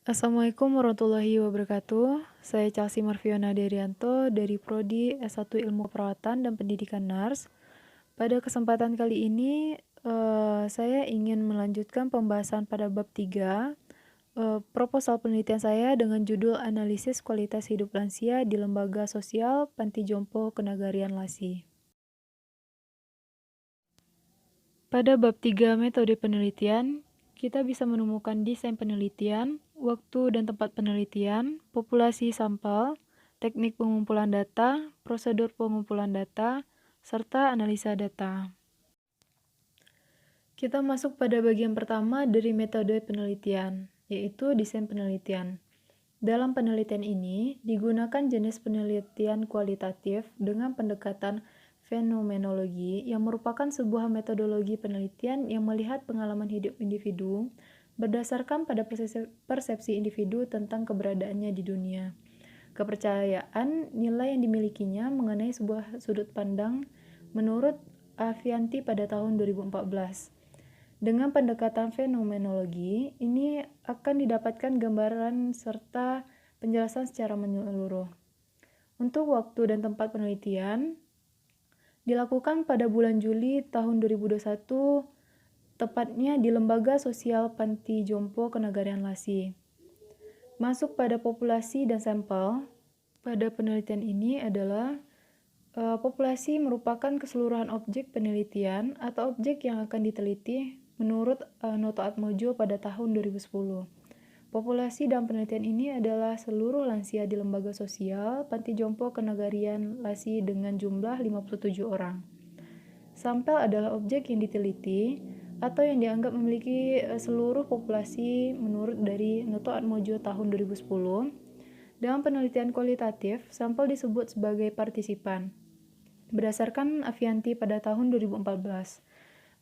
Assalamualaikum warahmatullahi wabarakatuh. Saya Chelsea Marviona Derianto dari Prodi S1 Ilmu Keperawatan dan Pendidikan Nars. Pada kesempatan kali ini, saya ingin melanjutkan pembahasan pada bab 3, proposal penelitian saya dengan judul Analisis Kualitas Hidup Lansia di Lembaga Sosial Panti Jompo Kenagarian Lasi. Pada bab 3 metode penelitian, kita bisa menemukan desain penelitian, waktu dan tempat penelitian, populasi sampel, teknik pengumpulan data, prosedur pengumpulan data, serta analisa data. Kita masuk pada bagian pertama dari metode penelitian, yaitu desain penelitian. Dalam penelitian ini, digunakan jenis penelitian kualitatif dengan pendekatan fenomenologi yang merupakan sebuah metodologi penelitian yang melihat pengalaman hidup individu berdasarkan pada persepsi individu tentang keberadaannya di dunia, kepercayaan, nilai yang dimilikinya mengenai sebuah sudut pandang menurut Avianti pada tahun 2014. Dengan pendekatan fenomenologi, ini akan didapatkan gambaran serta penjelasan secara menyeluruh. Untuk waktu dan tempat penelitian, dilakukan pada bulan Juli tahun 2021, tepatnya di Lembaga Sosial Panti Jompo Kenagarian Lasi. Masuk pada populasi dan sampel, pada penelitian ini adalah populasi merupakan keseluruhan objek penelitian atau objek yang akan diteliti menurut Noto Atmojo pada tahun 2010. Populasi dalam penelitian ini adalah seluruh lansia di lembaga sosial Panti Jompo Kenagarian Lasi dengan jumlah 57 orang. Sampel adalah objek yang diteliti atau yang dianggap memiliki seluruh populasi menurut dari Noto Atmojo tahun 2010. Dalam penelitian kualitatif, sampel disebut sebagai partisipan. Berdasarkan Avianti pada tahun 2014,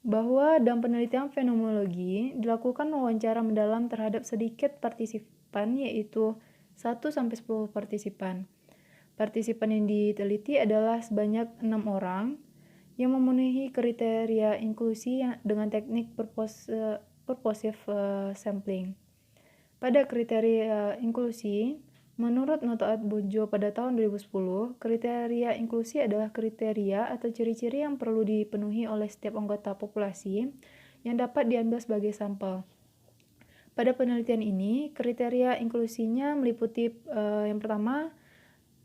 bahwa dalam penelitian fenomenologi dilakukan wawancara mendalam terhadap sedikit partisipan, yaitu 1-10 partisipan. Partisipan yang diteliti adalah sebanyak 6 orang yang memenuhi kriteria inklusi dengan teknik purposive sampling. Pada kriteria inklusi, menurut Noto Atmojo pada tahun 2010, kriteria inklusi adalah kriteria atau ciri-ciri yang perlu dipenuhi oleh setiap anggota populasi yang dapat diambil sebagai sampel. Pada penelitian ini, kriteria inklusinya meliputi yang pertama,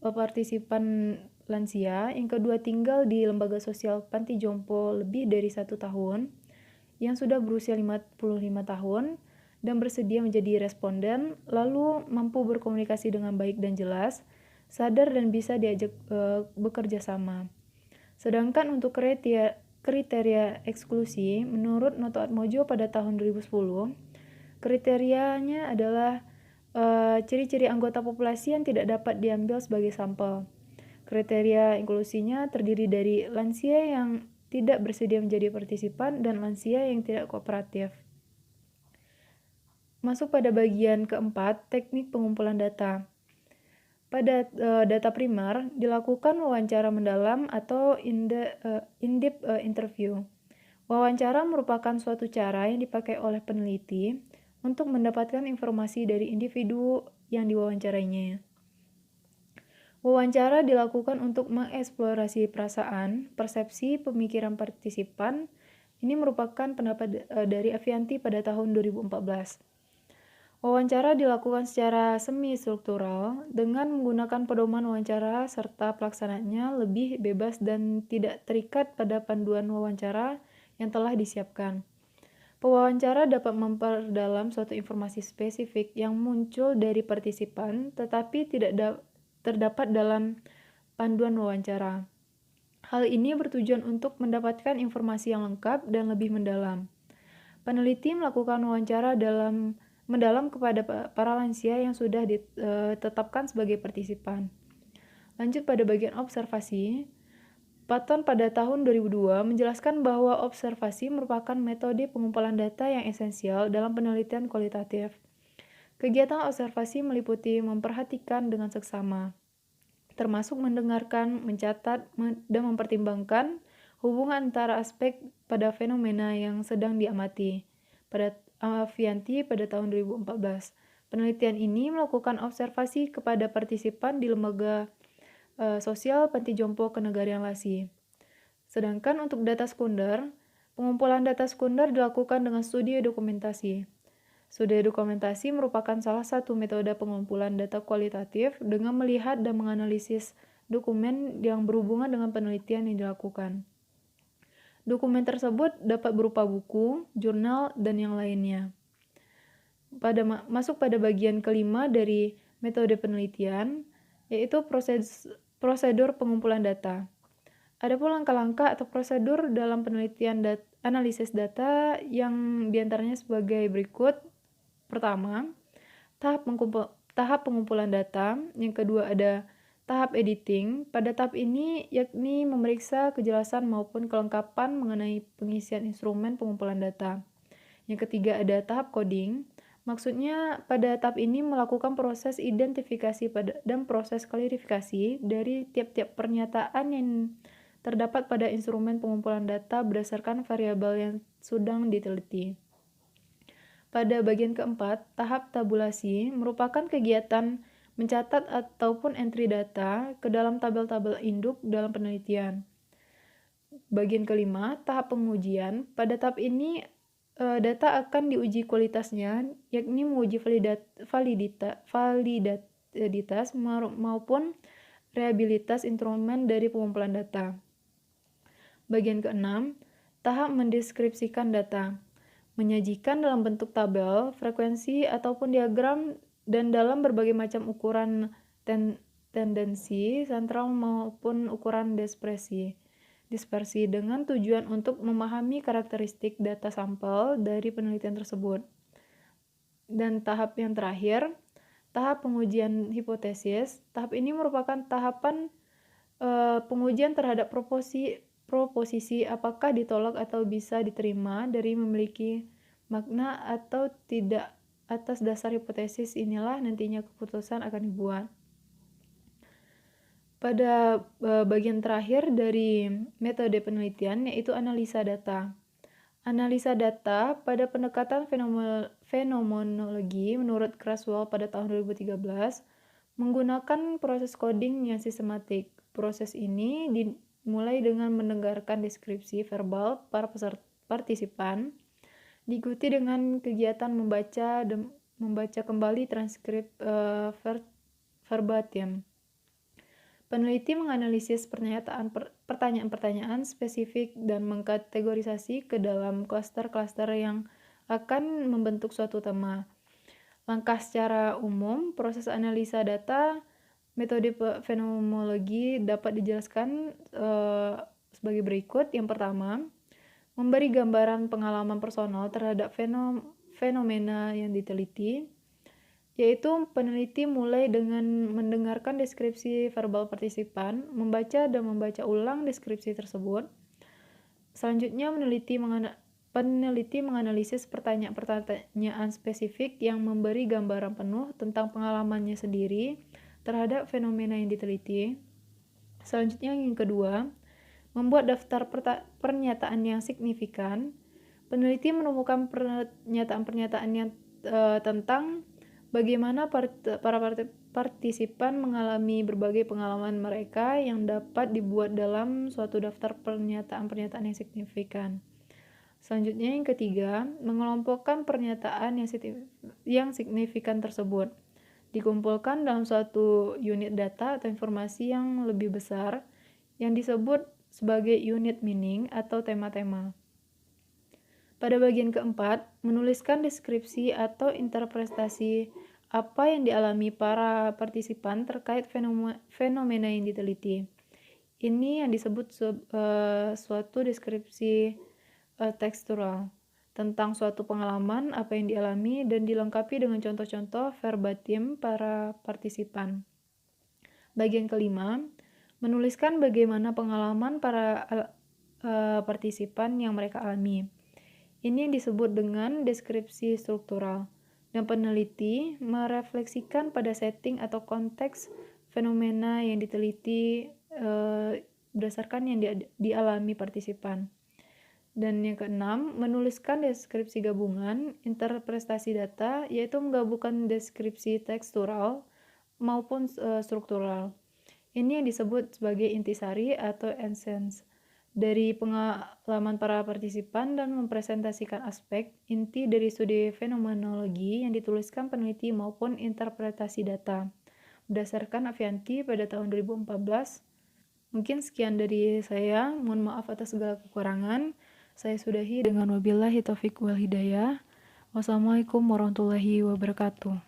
partisipan lansia, yang kedua tinggal di lembaga sosial Panti Jompo lebih dari 1 tahun, yang sudah berusia 55 tahun, dan bersedia menjadi responden, lalu mampu berkomunikasi dengan baik dan jelas, sadar dan bisa diajak bekerja sama. Sedangkan untuk kriteria eksklusi, menurut Noto Atmojo pada tahun 2010, kriterianya adalah ciri-ciri anggota populasi yang tidak dapat diambil sebagai sampel. Kriteria inklusinya terdiri dari lansia yang tidak bersedia menjadi partisipan dan lansia yang tidak kooperatif. Masuk pada bagian keempat, teknik pengumpulan data. Pada data primer, dilakukan wawancara mendalam atau in-depth interview. Wawancara merupakan suatu cara yang dipakai oleh peneliti untuk mendapatkan informasi dari individu yang diwawancarainya. Wawancara dilakukan untuk mengeksplorasi perasaan, persepsi, pemikiran partisipan. Ini merupakan pendapat dari Avianti pada tahun 2014. Wawancara dilakukan secara semi-struktural dengan menggunakan pedoman wawancara serta pelaksanaannya lebih bebas dan tidak terikat pada panduan wawancara yang telah disiapkan. Pewawancara dapat memperdalam suatu informasi spesifik yang muncul dari partisipan tetapi tidak terdapat dalam panduan wawancara. Hal ini bertujuan untuk mendapatkan informasi yang lengkap dan lebih mendalam. Peneliti melakukan wawancara mendalam kepada para lansia yang sudah ditetapkan sebagai partisipan. Lanjut pada bagian observasi. Patton pada tahun 2002 menjelaskan bahwa observasi merupakan metode pengumpulan data yang esensial dalam penelitian kualitatif. Kegiatan observasi meliputi memperhatikan dengan seksama, termasuk mendengarkan, mencatat, dan mempertimbangkan hubungan antara aspek pada fenomena yang sedang diamati. Pada Avianti pada tahun 2014. Penelitian ini melakukan observasi kepada partisipan di lembaga sosial panti jompo kenegarian LASI. Sedangkan untuk data sekunder, pengumpulan data sekunder dilakukan dengan studi dokumentasi. Studi dokumentasi merupakan salah satu metode pengumpulan data kualitatif dengan melihat dan menganalisis dokumen yang berhubungan dengan penelitian yang dilakukan. Dokumen tersebut dapat berupa buku, jurnal, dan yang lainnya. Masuk pada bagian kelima dari metode penelitian, yaitu prosedur pengumpulan data. Ada pun langkah-langkah atau prosedur dalam penelitian analisis data yang diantaranya sebagai berikut. Pertama, tahap pengumpulan data. Yang kedua ada tahap editing. Pada tahap ini yakni memeriksa kejelasan maupun kelengkapan mengenai pengisian instrumen pengumpulan data. Yang ketiga ada tahap coding. Maksudnya pada tahap ini melakukan proses identifikasi dan proses klarifikasi dari tiap-tiap pernyataan yang terdapat pada instrumen pengumpulan data berdasarkan variabel yang sedang diteliti. Pada bagian keempat, tahap tabulasi merupakan kegiatan mencatat ataupun entry data ke dalam tabel-tabel induk dalam penelitian. Bagian kelima, tahap pengujian. Pada tahap ini data akan diuji kualitasnya, yakni menguji validitas maupun reliabilitas instrumen dari pengumpulan data. Bagian keenam, tahap mendeskripsikan data, menyajikan dalam bentuk tabel, frekuensi, ataupun diagram, dan dalam berbagai macam ukuran tendensi, sentral maupun ukuran dispersi dengan tujuan untuk memahami karakteristik data sampel dari penelitian tersebut. Dan tahap yang terakhir, tahap pengujian hipotesis. Tahap ini merupakan tahapan pengujian terhadap proposisi apakah ditolak atau bisa diterima dari memiliki makna atau tidak. Atas dasar hipotesis inilah nantinya keputusan akan dibuat. Pada bagian terakhir dari metode penelitian yaitu analisa data. Analisa data pada pendekatan fenomenologi menurut Creswell pada tahun 2013 menggunakan proses coding yang sistematik. Proses ini dimulai dengan mendengarkan deskripsi verbal para partisipan, diikuti dengan kegiatan membaca kembali transkrip verbatim. Peneliti menganalisis pertanyaan-pertanyaan spesifik dan mengkategorisasi ke dalam klaster-klaster yang akan membentuk suatu tema. Langkah secara umum, proses analisa data metode fenomenologi dapat dijelaskan sebagai berikut. Yang pertama, memberi gambaran pengalaman personal terhadap fenomena yang diteliti, yaitu peneliti mulai dengan mendengarkan deskripsi verbal partisipan, membaca dan membaca ulang deskripsi tersebut. Selanjutnya, peneliti menganalisis pertanyaan spesifik yang memberi gambaran penuh tentang pengalamannya sendiri terhadap fenomena yang diteliti. Selanjutnya, yang kedua, membuat daftar pernyataan yang signifikan. Peneliti menemukan pernyataan-pernyataan yang tentang bagaimana para partisipan mengalami berbagai pengalaman mereka yang dapat dibuat dalam suatu daftar pernyataan-pernyataan yang signifikan. Selanjutnya yang ketiga, mengelompokkan pernyataan yang signifikan tersebut, dikumpulkan dalam suatu unit data atau informasi yang lebih besar yang disebut sebagai unit meaning atau tema-tema. Pada bagian keempat, menuliskan deskripsi atau interpretasi apa yang dialami para partisipan terkait fenomena yang diteliti. Ini yang disebut suatu deskripsi tekstural tentang suatu pengalaman apa yang dialami dan dilengkapi dengan contoh-contoh verbatim para partisipan. Bagian kelima, menuliskan bagaimana pengalaman para partisipan yang mereka alami. Ini yang disebut dengan deskripsi struktural, dan peneliti merefleksikan pada setting atau konteks fenomena yang diteliti berdasarkan yang dialami partisipan. Dan yang keenam, menuliskan deskripsi gabungan interpretasi data, yaitu menggabungkan deskripsi tekstural maupun struktural. Ini yang disebut sebagai intisari atau essence dari pengalaman para partisipan dan mempresentasikan aspek inti dari studi fenomenologi yang dituliskan peneliti maupun interpretasi data. Berdasarkan Avianti pada tahun 2014, mungkin sekian dari saya. Mohon maaf atas segala kekurangan. Saya sudahi dengan wabillahi taufiq wal hidayah. Wassalamualaikum warahmatullahi wabarakatuh.